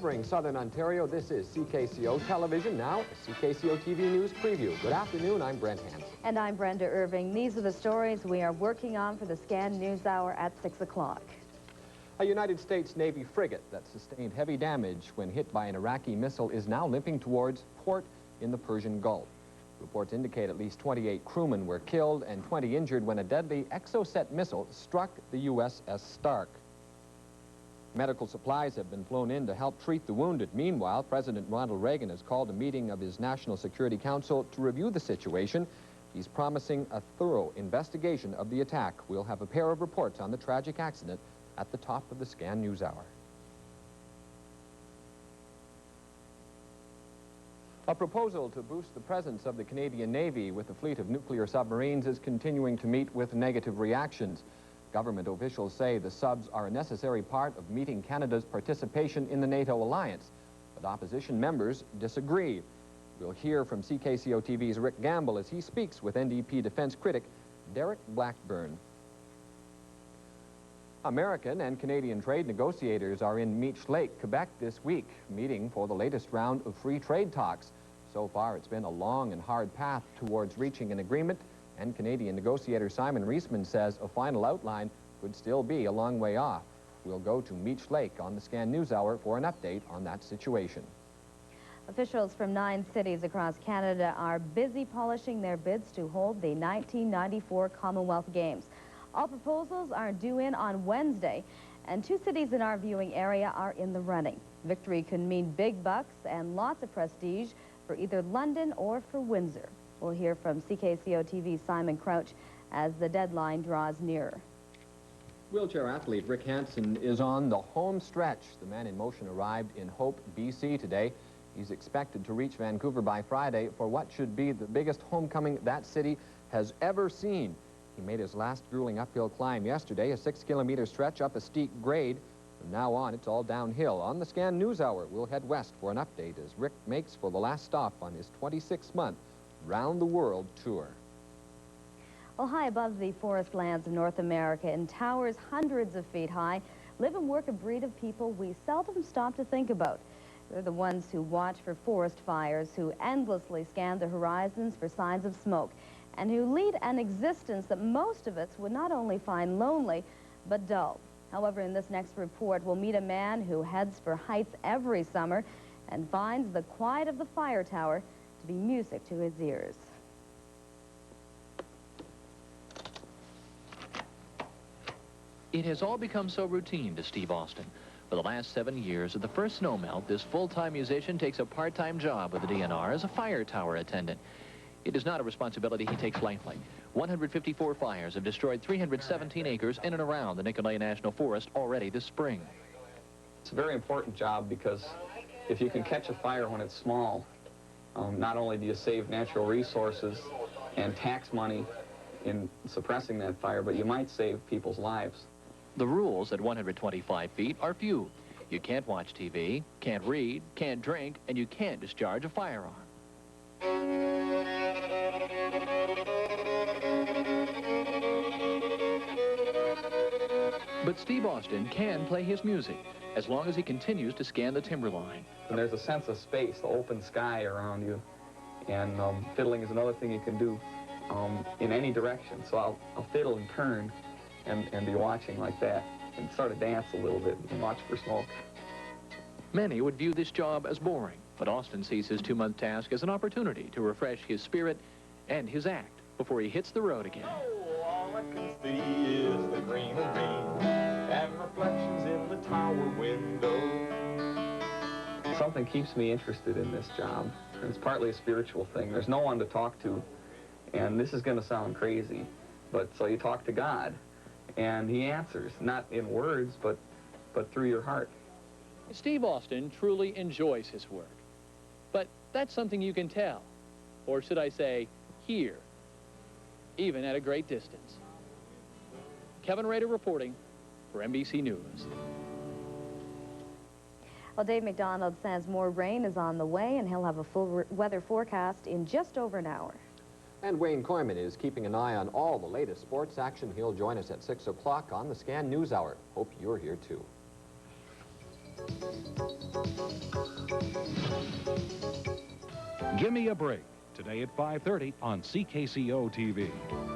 Covering Southern Ontario, this is CKCO Television. Now, a CKCO-TV News Preview. Good afternoon, I'm Brent Hansen. And I'm Brenda Irving. These are the stories we are working on for the Scan News Hour at 6 o'clock. A United States Navy frigate that sustained heavy damage when hit by an Iraqi missile is now limping towards port in the Persian Gulf. Reports indicate at least 28 crewmen were killed and 20 injured when a deadly Exocet missile struck the USS Stark. Medical supplies have been flown in to help treat the wounded. Meanwhile, President Ronald Reagan has called a meeting of his National Security Council to review the situation. He's promising a thorough investigation of the attack. We'll have a pair of reports on the tragic accident at the top of the Scan News Hour. A proposal to boost the presence of the Canadian Navy with a fleet of nuclear submarines is continuing to meet with negative reactions. Government officials say the subs are a necessary part of meeting Canada's participation in the NATO alliance, but opposition members disagree. We'll hear from CKCO-TV's Rick Gamble as he speaks with NDP defense critic Derek Blackburn. American and Canadian trade negotiators are in Meech Lake, Quebec this week, meeting for the latest round of free trade talks. So far, it's been a long and hard path towards reaching an agreement, and Canadian negotiator Simon Reisman says a final outline could still be a long way off. We'll go to Meech Lake on the Scan News Hour for an update on that situation. Officials from 9 cities across Canada are busy polishing their bids to hold the 1994 Commonwealth Games. All proposals are due in on Wednesday, and 2 cities in our viewing area are in the running. Victory could mean big bucks and lots of prestige for either London or for Windsor. We'll hear from CKCO-TV's Simon Crouch as the deadline draws nearer. Wheelchair athlete Rick Hansen is on the home stretch. The man in motion arrived in Hope, BC today. He's expected to reach Vancouver by Friday for what should be the biggest homecoming that city has ever seen. He made his last grueling uphill climb yesterday, a 6-kilometer stretch up a steep grade. From now on, it's all downhill. On the Scan News Hour, we'll head west for an update as Rick makes for the last stop on his 26-month round-the-world tour. Well, high above the forest lands of North America, in towers hundreds of feet high, live and work a breed of people we seldom stop to think about. They're the ones who watch for forest fires, who endlessly scan the horizons for signs of smoke, and who lead an existence that most of us would not only find lonely, but dull. However, in this next report, we'll meet a man who heads for heights every summer and finds the quiet of the fire tower to be music to his ears. It has all become so routine to Steve Austin. For the last 7 years, at the first snowmelt, this full-time musician takes a part-time job with the DNR as a fire tower attendant. It is not a responsibility he takes lightly. 154 fires have destroyed 317 acres in and around the Nicolet National Forest already this spring. It's a very important job because if you can catch a fire when it's small, not only do you save natural resources and tax money in suppressing that fire, but you might save people's lives. The rules at 125 feet are few. You can't watch TV, can't read, can't drink, and you can't discharge a firearm. But Steve Austin can play his music as long as he continues to scan the timberline. And there's a sense of space, the open sky around you, and fiddling is another thing you can do in any direction. So I'll fiddle and turn and be watching like that and sort of dance a little bit and watch for smoke. Many would view this job as boring, but Austin sees his 2-month task as an opportunity to refresh his spirit and his act before he hits the road again. Oh, all I can see is the green of green and reflections in the tower window. Something keeps me interested in this job. It's partly a spiritual thing. There's no one to talk to, and this is going to sound crazy, but so you talk to God, and he answers, not in words, but through your heart. Steve Austin truly enjoys his work, but that's something you can tell, or should I say, hear, even at a great distance. Kevin Rader reporting for NBC News. Well, Dave McDonald says more rain is on the way, and he'll have a full weather forecast in just over an hour. And Wayne Koyman is keeping an eye on all the latest sports action. He'll join us at 6 o'clock on the Scan News Hour. Hope you're here, too. Gimme a Break, today at 5:30 on CKCO-TV.